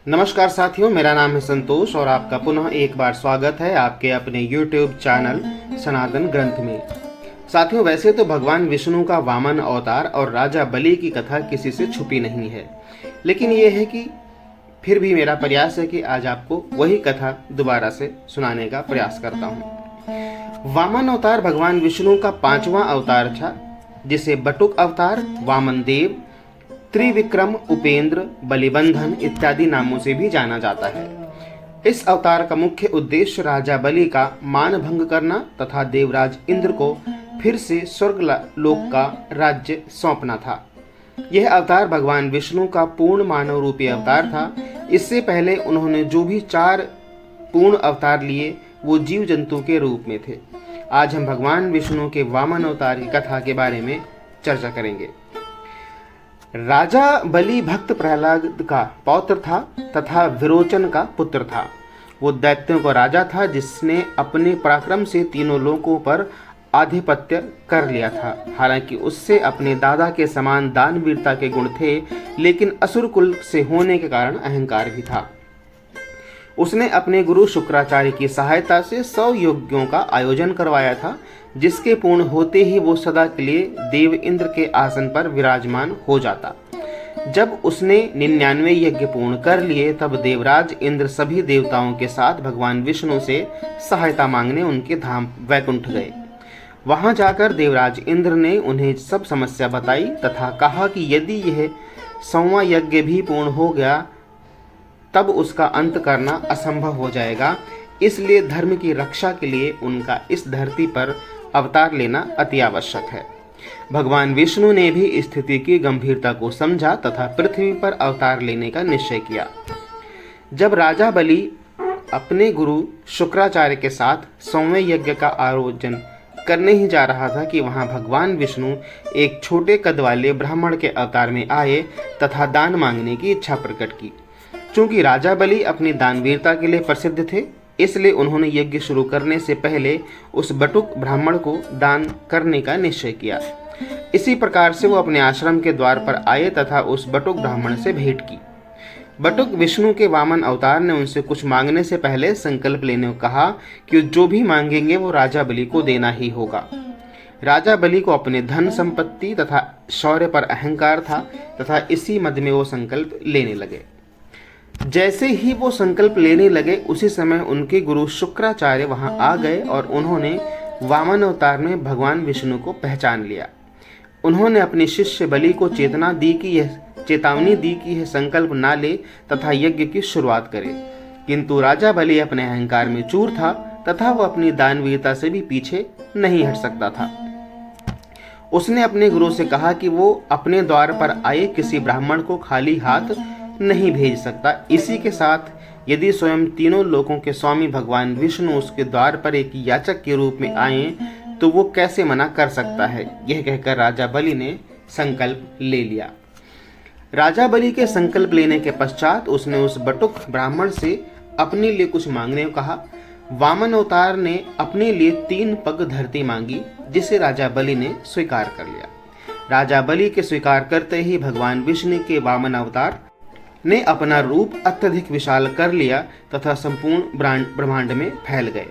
नमस्कार साथियों, मेरा नाम है संतोष और आपका पुनः एक बार स्वागत है आपके अपने YouTube चैनल सनातन ग्रंथ में। साथियों, वैसे तो भगवान विष्णु का वामन अवतार और राजा बलि की कथा किसी से छुपी नहीं है, लेकिन ये है कि फिर भी मेरा प्रयास है कि आज आपको वही कथा दोबारा से सुनाने का प्रयास करता हूँ। वामन अवतार भगवान विष्णु का 5वां अवतार था, जिसे बटुक अवतार, वामन देव, त्रिविक्रम, उपेंद्र, बलिबंधन इत्यादि नामों से भी जाना जाता है। इस अवतार का मुख्य उद्देश्य राजा बलि का मान भंग करना तथा देवराज इंद्र को फिर से स्वर्ग लोक का राज्य सौंपना था। यह अवतार भगवान विष्णु का पूर्ण मानव रूपी अवतार था। इससे पहले उन्होंने जो भी 4 पूर्ण अवतार लिए वो जीव जंतु के रूप में थे। आज हम भगवान विष्णु के वामन अवतार की कथा के बारे में चर्चा करेंगे। राजा बलि भक्त प्रहलाद का पौत्र था तथा विरोचन का पुत्र था। वो दैत्यों का राजा था जिसने अपने पराक्रम से तीनों लोकों पर आधिपत्य कर लिया था। हालांकि उससे अपने दादा के समान दानवीरता के गुण थे, लेकिन असुर कुल से होने के कारण अहंकार भी था। उसने अपने गुरु शुक्राचार्य की सहायता से 100 यज्ञों का आयोजन करवाया था, जिसके पूर्ण होते ही वो सदा के लिए देव इंद्र के आसन पर विराजमान हो जाता। जब उसने 99 यज्ञ पूर्ण कर लिए, तब देवराज इंद्र सभी देवताओं के साथ भगवान विष्णु से सहायता मांगने उनके धाम वैकुंठ गए। वहां जाकर देवराज इंद्र ने उन्हें सब समस्या बताई तथा कहा कि यदि यह 100वां यज्ञ भी पूर्ण हो गया तब उसका अंत करना असंभव हो जाएगा। इसलिए धर्म की रक्षा के लिए उनका इस धरती पर अवतार लेना अति आवश्यक है। भगवान विष्णु ने भी स्थिति की गंभीरता को समझा तथा पृथ्वी पर अवतार लेने का निश्चय किया। जब राजा बलि अपने गुरु शुक्राचार्य के साथ 100वें यज्ञ का आयोजन करने ही जा रहा था कि वहां भगवान विष्णु एक छोटे कद वाले ब्राह्मण के अवतार में आए तथा दान मांगने की इच्छा प्रकट की। चूंकि राजा बलि अपनी दानवीरता के लिए प्रसिद्ध थे, इसलिए उन्होंने यज्ञ शुरू करने से पहले उस बटुक ब्राह्मण को दान करने का निश्चय किया। इसी प्रकार से वो अपने आश्रम के द्वार पर आए तथा उस बटुक ब्राह्मण से भेंट की। बटुक विष्णु के वामन अवतार ने उनसे कुछ मांगने से पहले संकल्प लेने को कहा कि जो भी मांगेंगे वो राजा बलि को देना ही होगा। राजा बलि को अपने धन संपत्ति तथा शौर्य पर अहंकार था तथा इसी मद में वो संकल्प लेने लगे। जैसे ही वो संकल्प लेने लगे, उसी समय उनके गुरु शुक्राचार्य वहां आ गए और उन्होंने वामन अवतार में भगवान विष्णु को पहचान लिया। उन्होंने अपने शिष्य बलि को चेतावनी दी कि यह संकल्प ना ले तथा यज्ञ की शुरुआत करे, किंतु राजा बलि अपने अहंकार में चूर था तथा वह अपनी दानवीरता से भी पीछे नहीं हट सकता था। उसने अपने गुरु से कहा कि वो अपने द्वार पर आए किसी ब्राह्मण को खाली हाथ नहीं भेज सकता। इसी के साथ यदि स्वयं तीनों लोकों के स्वामी भगवान विष्णु उसके द्वार पर एक याचक के रूप में आए तो वो कैसे मना कर सकता है। यह कहकर राजा बलि ने संकल्प ले लिया। राजा बलि के संकल्प लेने के पश्चात उसने उस बटुक ब्राह्मण से अपने लिए कुछ मांगने को कहा। वामन अवतार ने अपने लिए 3 पग धरती मांगी, जिसे राजा बलि ने स्वीकार कर लिया। राजा बलि के स्वीकार करते ही भगवान विष्णु के वामन अवतार ने अपना रूप अत्यधिक विशाल कर लिया तथा संपूर्ण ब्रह्मांड में फैल गए।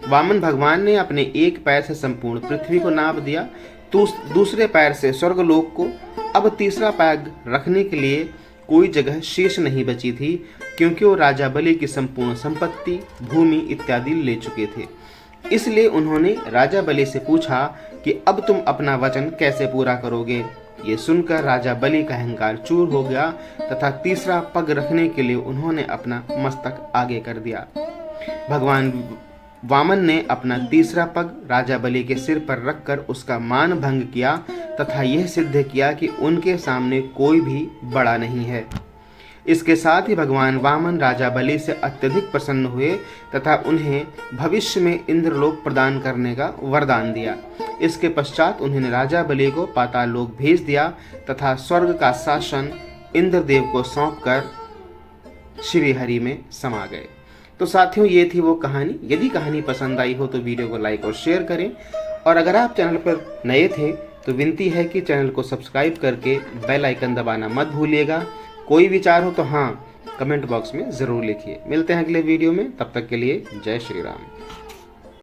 वामन भगवान ने अपने एक पैर से संपूर्ण पृथ्वी को नाप दिया, दूसरे पैर से स्वर्गलोक को। अब तीसरा पैर रखने के लिए कोई जगह शेष नहीं बची थी, क्योंकि वो राजा बलि की संपूर्ण संपत्ति, भूमि इत्यादि ले चुके थे। इसलिए उन्होंने राजा बलि से पूछा कि अब तुम अपना वचन कैसे पूरा करोगे। ये सुनकर राजा बलि का अहंकार चूर हो गया तथा तीसरा पग रखने के लिए उन्होंने अपना मस्तक आगे कर दिया। भगवान वामन ने अपना तीसरा पग राजा बलि के सिर पर रखकर उसका मान भंग किया तथा यह सिद्ध किया कि उनके सामने कोई भी बड़ा नहीं है। इसके साथ ही भगवान वामन राजा बलि से अत्यधिक प्रसन्न हुए तथा उन्हें भविष्य में इंद्रलोक प्रदान करने का वरदान दिया। इसके पश्चात उन्होंने राजा बलि को पाताल लोक भेज दिया तथा स्वर्ग का शासन इंद्रदेव को सौंपकर श्री हरि में समा गए। तो साथियों, ये थी वो कहानी। यदि कहानी पसंद आई हो तो वीडियो को लाइक और शेयर करें, और अगर आप चैनल पर नए थे तो विनती है कि चैनल को सब्सक्राइब करके बेल आइकन दबाना मत भूलिएगा। कोई विचार हो तो हाँ कमेंट बॉक्स में ज़रूर लिखिए। मिलते हैं अगले वीडियो में, तब तक के लिए जय श्री राम।